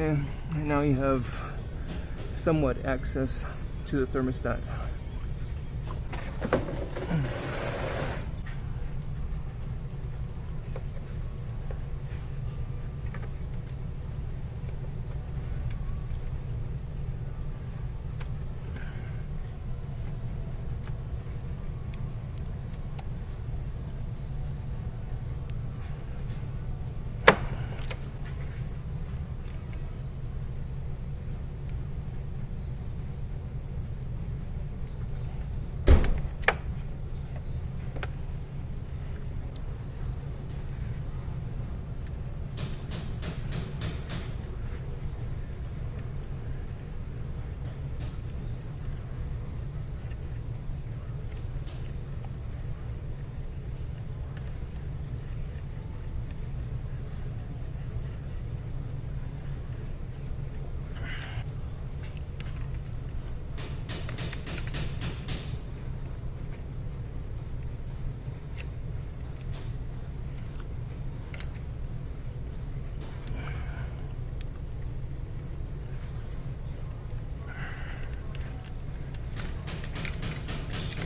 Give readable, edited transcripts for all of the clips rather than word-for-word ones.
Okay, and now you have somewhat access to the thermostat.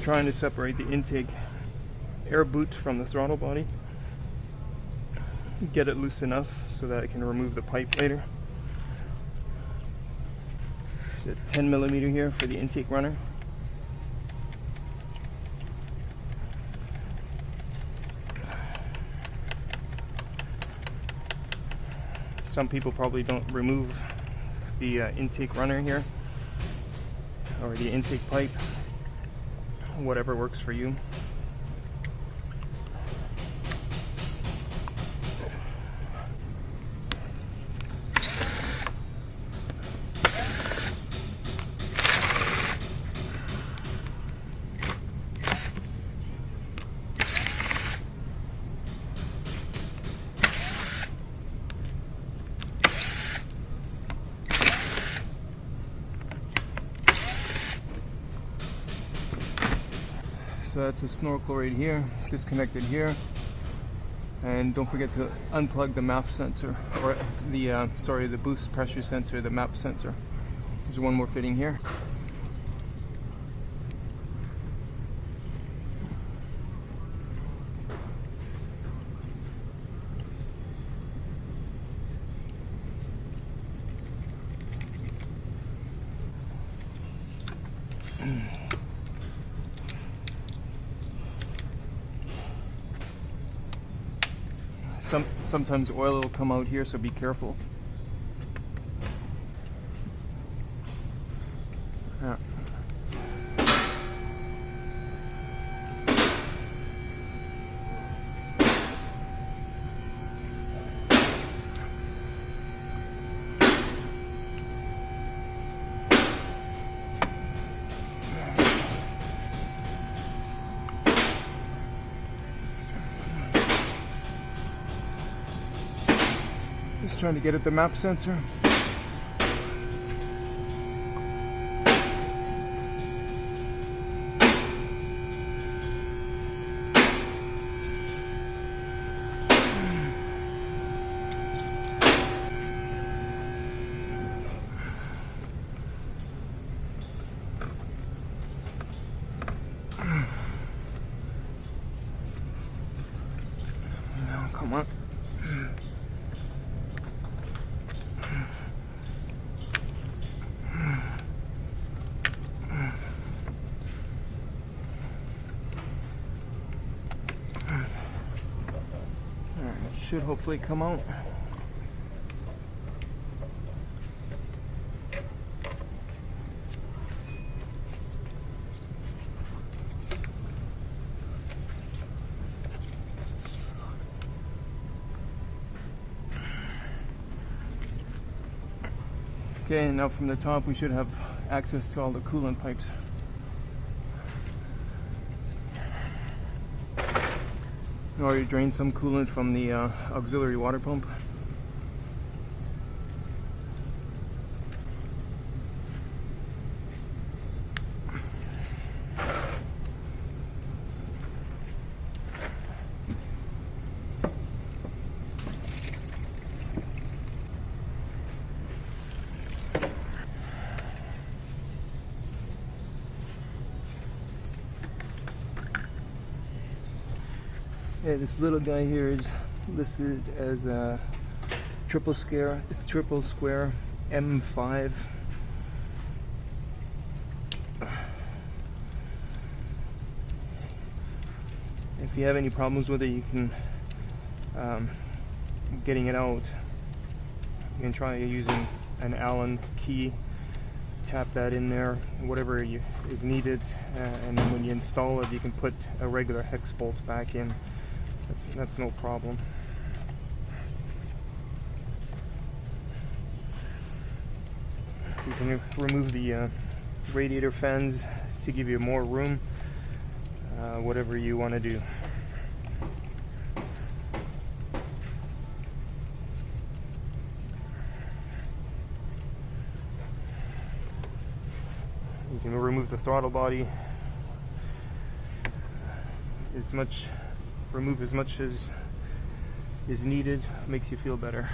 Trying to separate the intake air boot from the throttle body. Get it loose enough so that I can remove the pipe later. There's a 10mm here for the intake runner. Some people probably don't remove the intake runner here, or the intake pipe. Whatever works for you. So that's a snorkel right here, disconnected here. And don't forget to unplug the MAP sensor, or the boost pressure sensor, the MAP sensor. There's one more fitting here. Sometimes oil will come out here, so be careful. Yeah. Just trying to get at the MAP sensor. Now, come on. Should hopefully come out. Okay, now from the top we should have access to all the coolant pipes. I already drained some coolant from the auxiliary water pump. Yeah, this little guy here is listed as a triple square M5. If you have any problems with it, you can getting it out, you can try using an Allen key. Tap that in there, whatever is needed, and then when you install it, you can put a regular hex bolt back in. That's no problem. You can remove the radiator fans to give you more room, whatever you want to do. You can remove the throttle body remove as much as is needed, makes you feel better.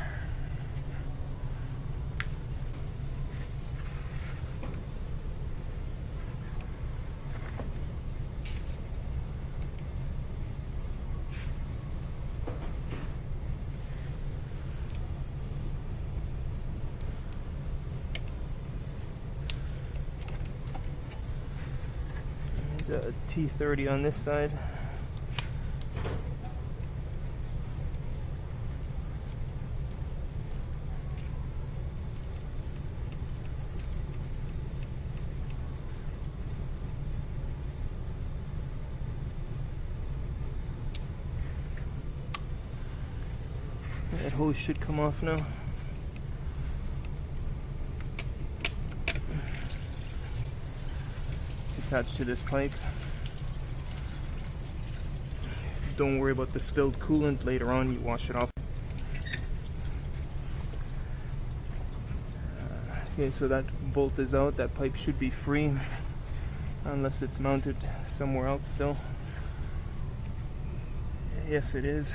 There's a T30 on this side. That hose should come off now. It's attached to this pipe. Don't worry about the spilled coolant. Later on, you wash it off. Okay, so that bolt is out. That pipe should be free, unless it's mounted somewhere else still. Yes, it is.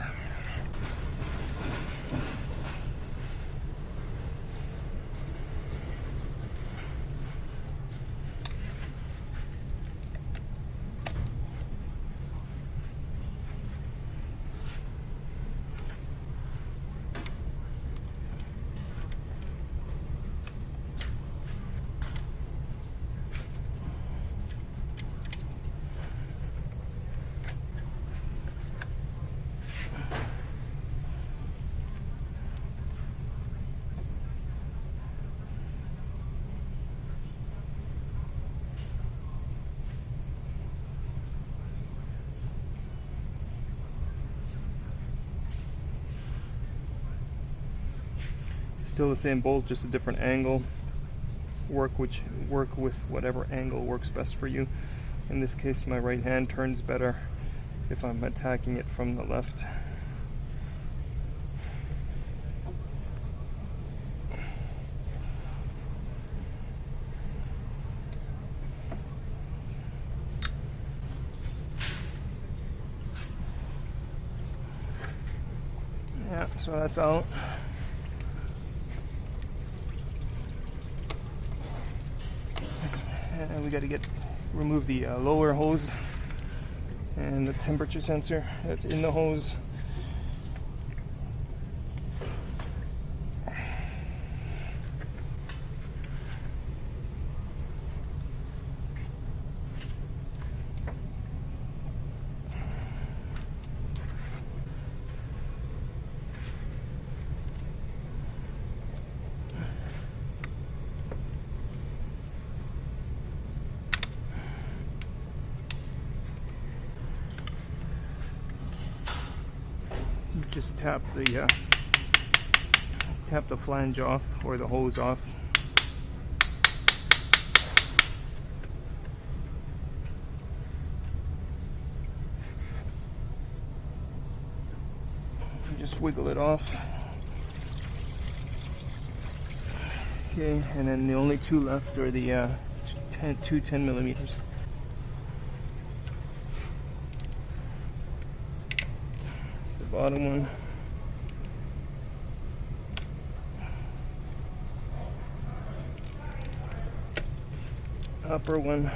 Still the same bolt, just a different angle. Work with whatever angle works best for you. In this case, my right hand turns better if I'm attacking it from the left. Yeah, so that's out. And we got to remove the lower hose and the temperature sensor that's in the hose. Just tap the flange off, or the hose off. Just wiggle it off. Okay, and then the only two left are the two 10 millimeters. Bottom one, upper one,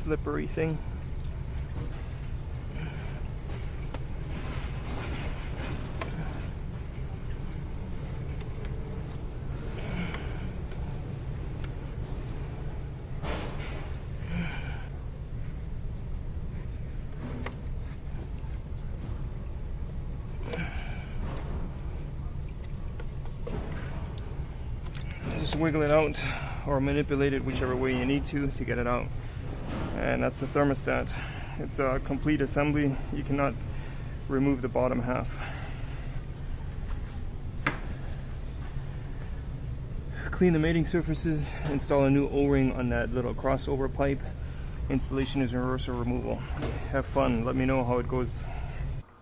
slippery thing. Just wiggle it out or manipulate it whichever way you need to get it out. And that's the thermostat. It's a complete assembly. You cannot remove the bottom half. Clean the mating surfaces, install a new O-ring on that little crossover pipe. Installation is reverse or removal. Have fun, let me know how it goes.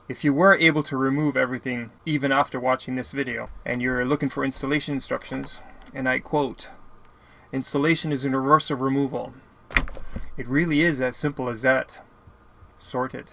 If you were able to remove everything even after watching this video, and you're looking for installation instructions, and I quote, "Installation is in reverse of removal." It really is as simple as that. Sorted.